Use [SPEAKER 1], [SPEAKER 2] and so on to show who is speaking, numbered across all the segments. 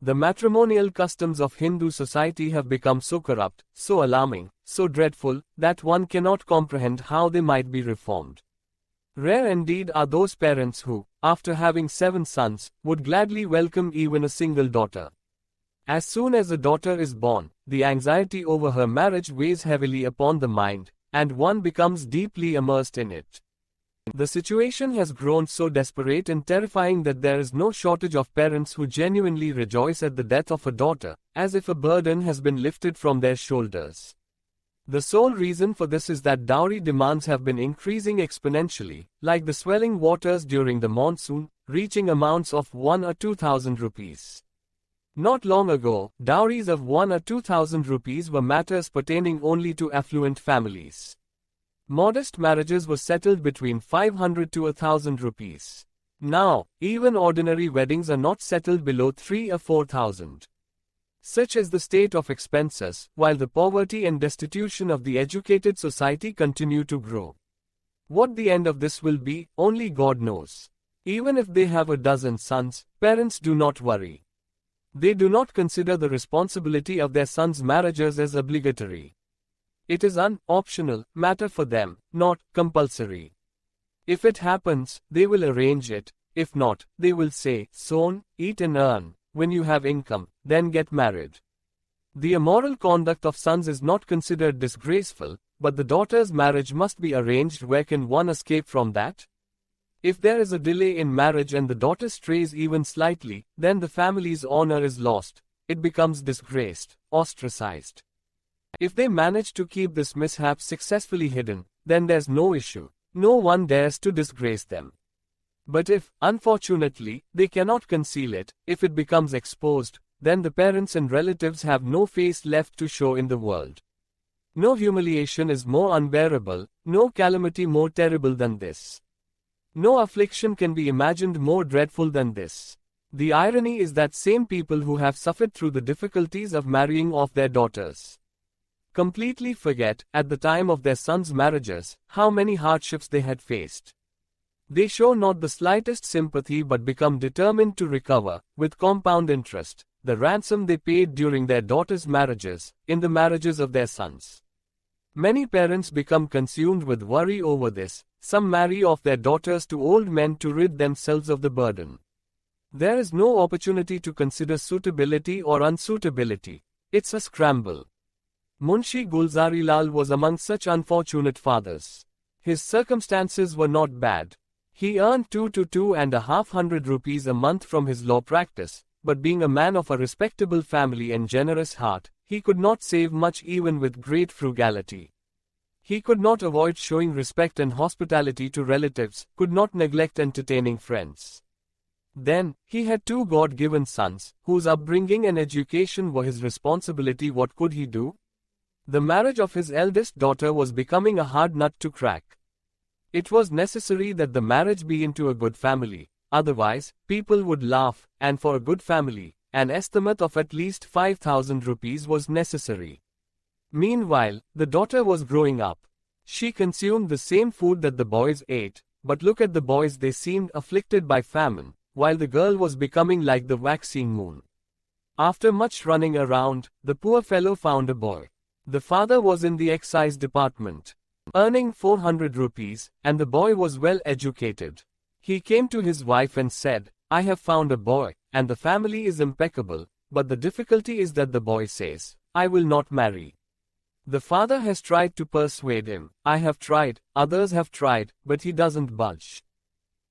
[SPEAKER 1] The matrimonial customs of Hindu society have become so corrupt, so alarming, so dreadful, that one cannot comprehend how they might be reformed. Rare indeed are those parents who, after having 7 sons, would gladly welcome even a single daughter. As soon as a daughter is born, the anxiety over her marriage weighs heavily upon the mind, and one becomes deeply immersed in it. The situation has grown so desperate and terrifying that there is no shortage of parents who genuinely rejoice at the death of a daughter, as if a burden has been lifted from their shoulders. The sole reason for this is that dowry demands have been increasing exponentially, like the swelling waters during the monsoon, reaching amounts of 1 or 2,000 rupees. Not long ago, dowries of 1 or 2,000 rupees were matters pertaining only to affluent families. Modest marriages were settled between 500 to 1,000 rupees. Now, even ordinary weddings are not settled below 3 or 4,000. Such is the state of expenses, while the poverty and destitution of the educated society continue to grow. What the end of this will be, only God knows. Even if they have a dozen sons, parents do not worry. They do not consider the responsibility of their sons' marriages as obligatory. It is an optional matter for them, not compulsory. If it happens, they will arrange it. If not, they will say, "Son, eat and earn. When you have income, then get married." The immoral conduct of sons is not considered disgraceful, but the daughter's marriage must be arranged. Where can one escape from that? If there is a delay in marriage and the daughter strays even slightly, then the family's honor is lost. It becomes disgraced, ostracized. If they manage to keep this mishap successfully hidden, then there's no issue. No one dares to disgrace them. But if, unfortunately, they cannot conceal it, if it becomes exposed, then the parents and relatives have no face left to show in the world. No humiliation is more unbearable, no calamity more terrible than this. No affliction can be imagined more dreadful than this. The irony is that same people who have suffered through the difficulties of marrying off their daughters completely forget, at the time of their sons' marriages, how many hardships they had faced. They show not the slightest sympathy but become determined to recover, with compound interest, the ransom they paid during their daughters' marriages, in the marriages of their sons. Many parents become consumed with worry over this. Some marry off their daughters to old men to rid themselves of the burden. There is no opportunity to consider suitability or unsuitability. It's a scramble. Munshi Gulzarilal was among such unfortunate fathers. His circumstances were not bad. He earned 2 to 2,500 rupees a month from his law practice, but being a man of a respectable family and generous heart, he could not save much even with great frugality. He could not avoid showing respect and hospitality to relatives, could not neglect entertaining friends. Then, he had 2 God-given sons, whose upbringing and education were his responsibility. What could he do? The marriage of his eldest daughter was becoming a hard nut to crack. It was necessary that the marriage be into a good family, otherwise, people would laugh, and for a good family, an estimate of at least 5,000 rupees was necessary. Meanwhile, the daughter was growing up. She consumed the same food that the boys ate, but look at the boys, they seemed afflicted by famine, while the girl was becoming like the waxing moon. After much running around, the poor fellow found a boy. The father was in the excise department, earning 400 rupees, and the boy was well educated. He came to his wife and said, "I have found a boy, and the family is impeccable, but the difficulty is that the boy says, 'I will not marry.' The father has tried to persuade him. I have tried, others have tried, but he doesn't budge.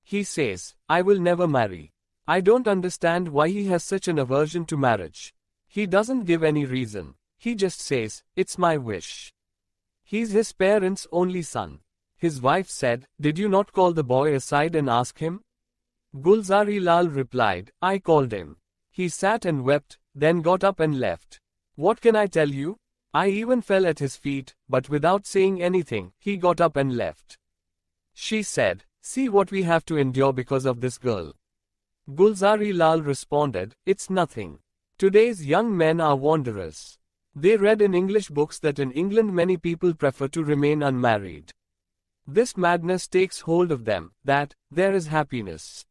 [SPEAKER 1] He says, 'I will never marry.' I don't understand why he has such an aversion to marriage. He doesn't give any reason. He just says, 'It's my wish.' He's his parents' only son." His wife said, "Did you not call the boy aside and ask him?" Gulzarilal replied, "I called him. He sat and wept, then got up and left. What can I tell you? I even fell at his feet, but without saying anything, he got up and left." She said, "See what we have to endure because of this girl." Gulzarilal responded, "It's nothing. Today's young men are wanderers. They read in English books that in England many people prefer to remain unmarried. This madness takes hold of them, that there is happiness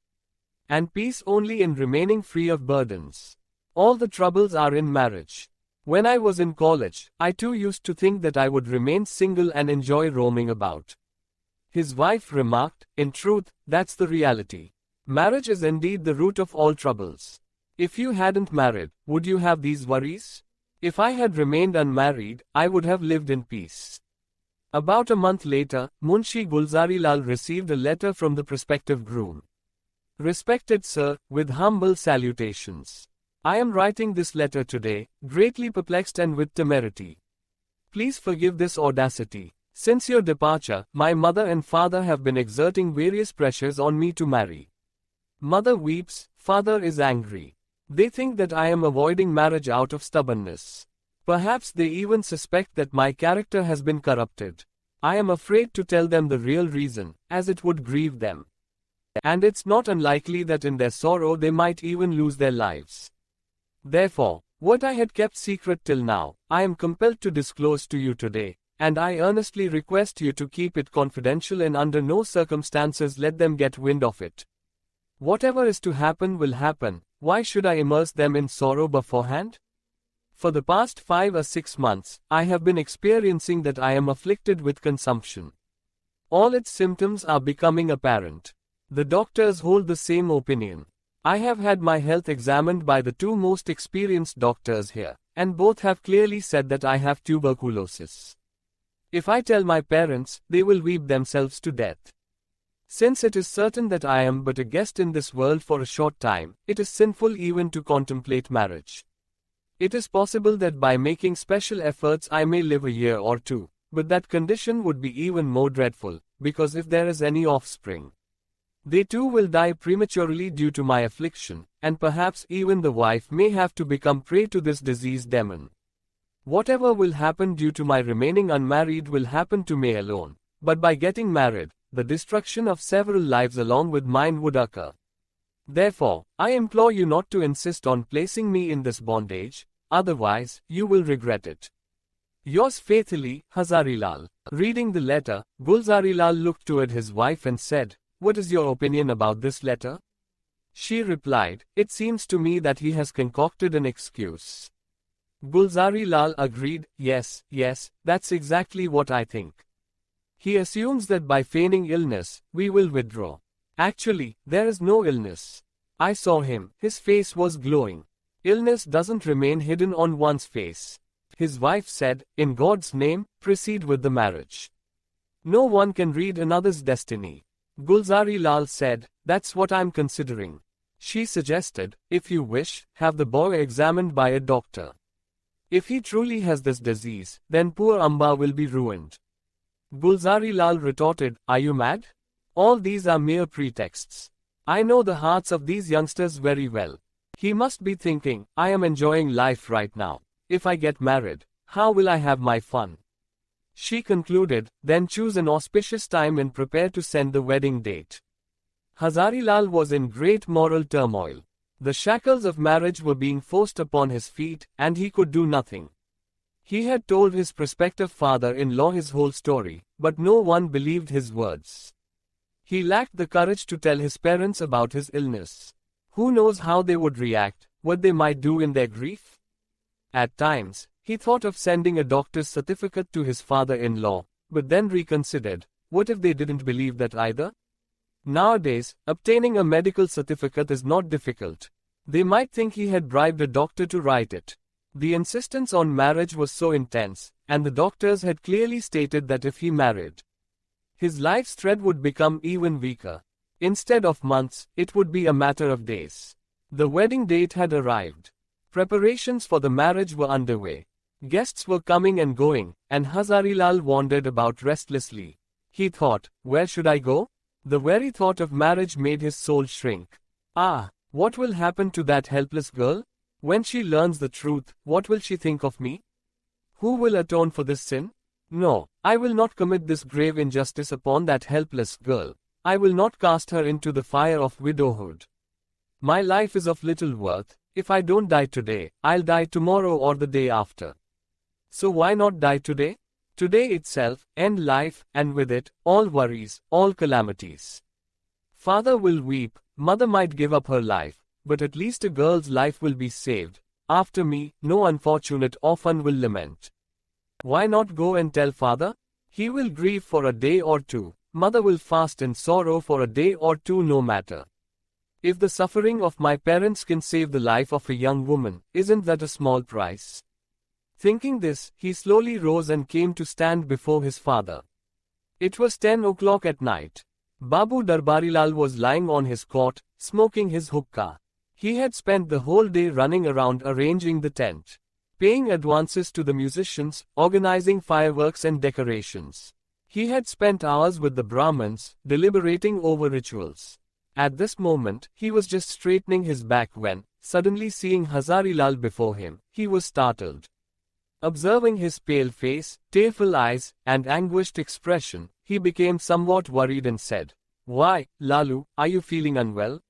[SPEAKER 1] and peace only in remaining free of burdens. All the troubles are in marriage. When I was in college, I too used to think that I would remain single and enjoy roaming about. His wife remarked, in truth, that's the reality. Marriage is indeed the root of all troubles. If you hadn't married, would you have these worries? If I had remained unmarried, I would have lived in peace. About a month later, Munshi Gulzarilal received a letter from the prospective groom. Respected sir, with humble salutations. I am writing this letter today, greatly perplexed and with temerity. Please forgive this audacity. Since your departure, my mother and father have been exerting various pressures on me to marry. Mother weeps, father is angry. They think that I am avoiding marriage out of stubbornness. Perhaps they even suspect that my character has been corrupted. I am afraid to tell them the real reason, as it would grieve them. And it's not unlikely that in their sorrow they might even lose their lives. Therefore, what I had kept secret till now, I am compelled to disclose to you today, and I earnestly request you to keep it confidential and under no circumstances let them get wind of it. Whatever is to happen will happen. Why should I immerse them in sorrow beforehand? For the past 5 or 6 months, I have been experiencing that I am afflicted with consumption. All its symptoms are becoming apparent. The doctors hold the same opinion. I have had my health examined by the 2 most experienced doctors here, and both have clearly said that I have tuberculosis. If I tell my parents, they will weep themselves to death. Since it is certain that I am but a guest in this world for a short time, it is sinful even to contemplate marriage. It is possible that by making special efforts I may live a year or 2, but that condition would be even more dreadful, because if there is any offspring, they too will die prematurely due to my affliction, and perhaps even the wife may have to become prey to this disease demon. Whatever will happen due to my remaining unmarried will happen to me alone, but by getting married, the destruction of several lives along with mine would occur. Therefore, I implore you not to insist on placing me in this bondage, otherwise, you will regret it. Yours faithfully, Hazarilal. Reading the letter, Gulzarilal looked toward his wife and said, "What is your opinion about this letter?" She replied, "It seems to me that he has concocted an excuse." Gulzarilal agreed, yes, that's exactly what I think. He assumes that by feigning illness, we will withdraw. Actually, there is no illness. I saw him, his face was glowing. Illness doesn't remain hidden on one's face. His wife said, "In God's name, proceed with the marriage. No one can read another's destiny." Gulzarilal said, "That's what I'm considering." She suggested, "If you wish, have the boy examined by a doctor. If he truly has this disease, then poor Amba will be ruined." Gulzarilal retorted, "Are you mad? All these are mere pretexts. I know the hearts of these youngsters very well. He must be thinking, I am enjoying life right now. If I get married, how will I have my fun?" She concluded, "Then choose an auspicious time and prepare to send the wedding date." Hazarilal was in great moral turmoil. The shackles of marriage were being forced upon his feet, and he could do nothing. He had told his prospective father-in-law his whole story, but no one believed his words. He lacked the courage to tell his parents about his illness. Who knows how they would react, what they might do in their grief? At times, he thought of sending a doctor's certificate to his father-in-law, but then reconsidered, what if they didn't believe that either? Nowadays, obtaining a medical certificate is not difficult. They might think he had bribed a doctor to write it. The insistence on marriage was so intense, and the doctors had clearly stated that if he married, his life's thread would become even weaker. Instead of months, it would be a matter of days. The wedding date had arrived. Preparations for the marriage were underway. Guests were coming and going, and Hazarilal wandered about restlessly. He thought, where should I go? The very thought of marriage made his soul shrink. Ah, what will happen to that helpless girl? When she learns the truth, what will she think of me? Who will atone for this sin? No, I will not commit this grave injustice upon that helpless girl. I will not cast her into the fire of widowhood. My life is of little worth. If I don't die today, I'll die tomorrow or the day after. So why not die today? Today itself, end life, and with it, all worries, all calamities. Father will weep, mother might give up her life, but at least a girl's life will be saved. After me, no unfortunate orphan will lament. Why not go and tell father? He will grieve for a day or two. Mother will fast in sorrow for a day or two, no matter. If the suffering of my parents can save the life of a young woman, isn't that a small price? Thinking this, he slowly rose and came to stand before his father. It was 10 o'clock at night. Babu Darbarilal was lying on his cot, smoking his hookah. He had spent the whole day running around arranging the tent, paying advances to the musicians, organizing fireworks and decorations. He had spent hours with the Brahmins, deliberating over rituals. At this moment, he was just straightening his back when, suddenly seeing Hazarilal before him, he was startled. Observing his pale face, tearful eyes, and anguished expression, he became somewhat worried and said, "Why, Lalu, are you feeling unwell?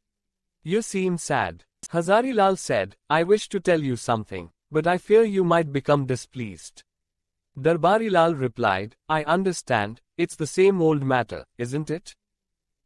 [SPEAKER 1] You seem sad." Hazarilal said, "I wish to tell you something, but I fear you might become displeased." Darbarilal replied, "I understand, it's the same old matter, isn't it?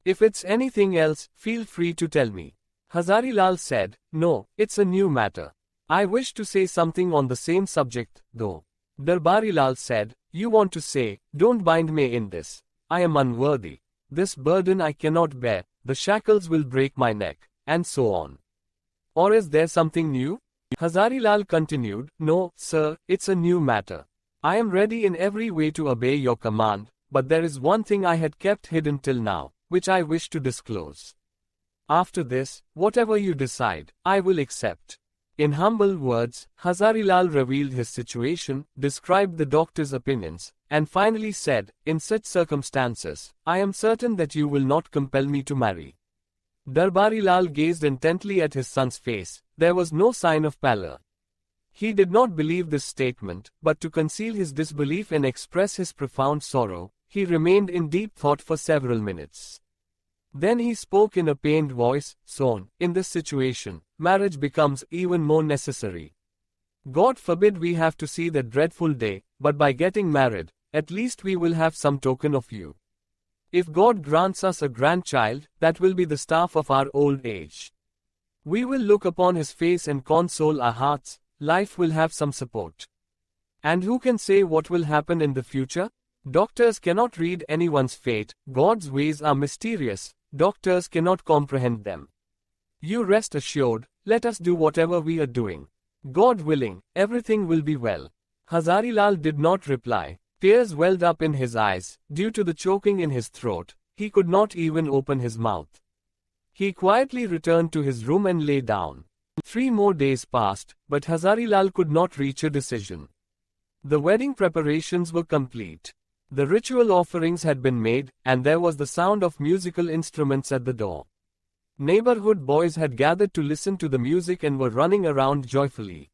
[SPEAKER 1] If it's anything else, feel free to tell me." Hazarilal said, "No, it's a new matter. I wish to say something on the same subject, though." Darbarilal said, "You want to say, don't bind me in this. I am unworthy. This burden I cannot bear, the shackles will break my neck, and so on. Or is there something new?" Hazarilal continued, "No, sir, it's a new matter. I am ready in every way to obey your command, but there is one thing I had kept hidden till now, which I wish to disclose. After this, whatever you decide, I will accept." In humble words, Hazarilal revealed his situation, described the doctor's opinions, and finally said, "In such circumstances, I am certain that you will not compel me to marry." Darbarilal gazed intently at his son's face. There was no sign of pallor. He did not believe this statement, but to conceal his disbelief and express his profound sorrow, he remained in deep thought for several minutes. Then he spoke in a pained voice, "Son, in this situation, marriage becomes even more necessary. God forbid we have to see that dreadful day, but by getting married, at least we will have some token of you. If God grants us a grandchild, that will be the staff of our old age. We will look upon his face and console our hearts. Life will have some support. And who can say what will happen in the future? Doctors cannot read anyone's fate. God's ways are mysterious. Doctors cannot comprehend them. You rest assured, let us do whatever we are doing. God willing, everything will be well." Hazarilal did not reply. Tears welled up in his eyes. Due to the choking in his throat, he could not even open his mouth. He quietly returned to his room and lay down. 3 more days passed, but Hazarilal could not reach a decision. The wedding preparations were complete. The ritual offerings had been made, and there was the sound of musical instruments at the door. Neighborhood boys had gathered to listen to the music and were running around joyfully.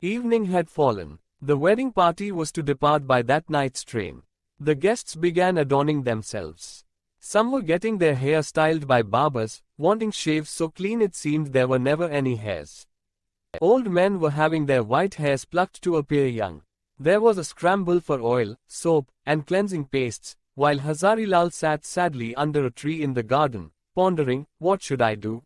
[SPEAKER 1] Evening had fallen. The wedding party was to depart by that night's train. The guests began adorning themselves. Some were getting their hair styled by barbers, wanting shaves so clean it seemed there were never any hairs. Old men were having their white hairs plucked to appear young. There was a scramble for oil, soap, and cleansing pastes, while Hazarilal sat sadly under a tree in the garden, pondering, what should I do?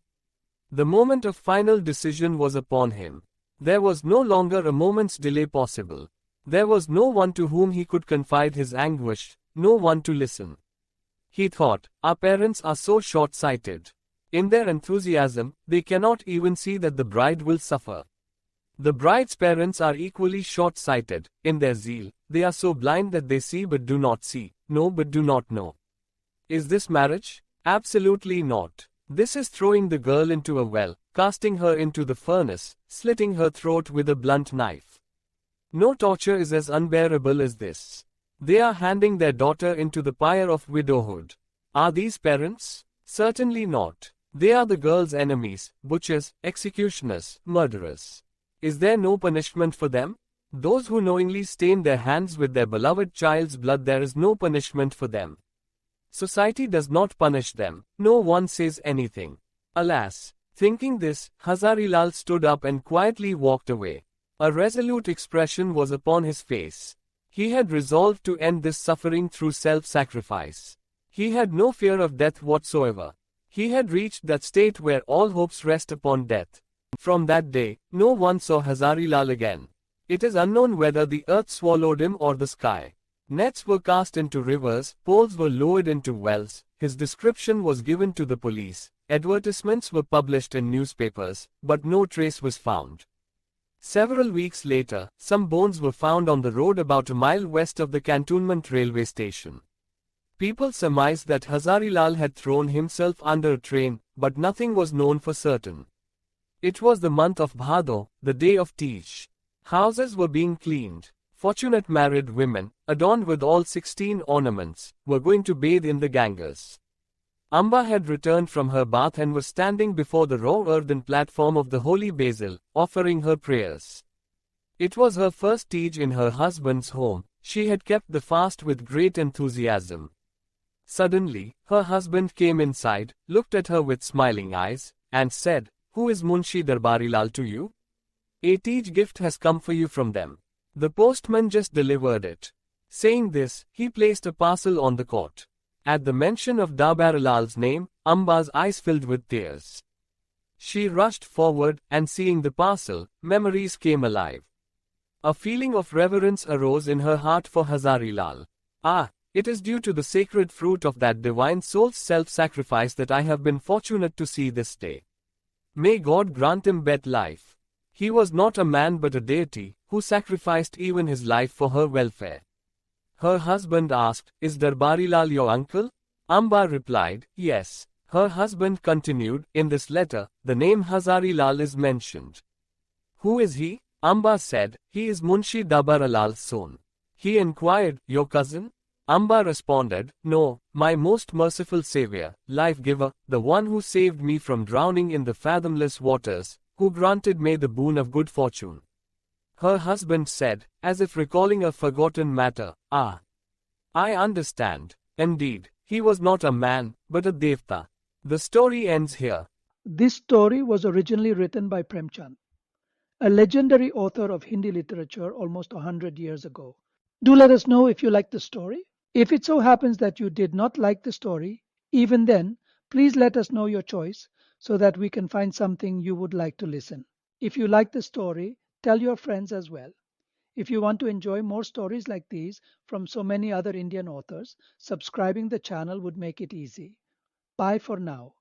[SPEAKER 1] The moment of final decision was upon him. There was no longer a moment's delay possible. There was no one to whom he could confide his anguish, no one to listen. He thought, our parents are so short-sighted. In their enthusiasm, they cannot even see that the bride will suffer. The bride's parents are equally short-sighted. In their zeal, they are so blind that they see but do not see, know but do not know. Is this marriage? Absolutely not. This is throwing the girl into a well, casting her into the furnace, slitting her throat with a blunt knife. No torture is as unbearable as this. They are handing their daughter into the pyre of widowhood. Are these parents? Certainly not. They are the girl's enemies, butchers, executioners, murderers. Is there no punishment for them? Those who knowingly stain their hands with their beloved child's blood, there is no punishment for them. Society does not punish them. No one says anything. Alas! Thinking this, Hazarilal stood up and quietly walked away. A resolute expression was upon his face. He had resolved to end this suffering through self-sacrifice. He had no fear of death whatsoever. He had reached that state where all hopes rest upon death. From that day, no one saw Hazarilal again. It is unknown whether the earth swallowed him or the sky. Nets were cast into rivers, poles were lowered into wells, his description was given to the police, advertisements were published in newspapers, but no trace was found. Several weeks later, some bones were found on the road about a mile west of the cantonment railway station. People surmised that Hazarilal had thrown himself under a train, but nothing was known for certain. It was the month of Bhado, the day of Tej. Houses were being cleaned. Fortunate married women, adorned with all 16 ornaments, were going to bathe in the Ganges. Amba had returned from her bath and was standing before the raw earthen platform of the holy basil, offering her prayers. It was her first Tej in her husband's home. She had kept the fast with great enthusiasm. Suddenly, her husband came inside, looked at her with smiling eyes, and said, "Who is Munshi Darbarilal to you? A Tej gift has come for you from them. The postman just delivered it." Saying this, he placed a parcel on the court. At the mention of Darbarilal's name, Amba's eyes filled with tears. She rushed forward, and seeing the parcel, memories came alive. A feeling of reverence arose in her heart for Hazarilal. "Ah, it is due to the sacred fruit of that divine soul's self-sacrifice that I have been fortunate to see this day. May God grant him better life. He was not a man but a deity, who sacrificed even his life for her welfare." Her husband asked, "Is Darbarilal your uncle?" Amba replied, "Yes." Her husband continued, "In this letter, the name Hazarilal is mentioned." "Who is he?" Amba said, "He is Munshi Darbarilal's son." He inquired, "Your cousin?" Amba responded, "No, my most merciful savior, life-giver, the one who saved me from drowning in the fathomless waters, who granted me the boon of good fortune." Her husband said, as if recalling a forgotten matter, "Ah, I understand. Indeed, he was not a man, but a devta." The story ends here.
[SPEAKER 2] This story was originally written by Premchand, a legendary author of Hindi literature almost 100 years ago. Do let us know if you like the story. If it so happens that you did not like the story, even then, please let us know your choice so that we can find something you would like to listen. If you like the story, tell your friends as well. If you want to enjoy more stories like these from so many other Indian authors, subscribing the channel would make it easy. Bye for now.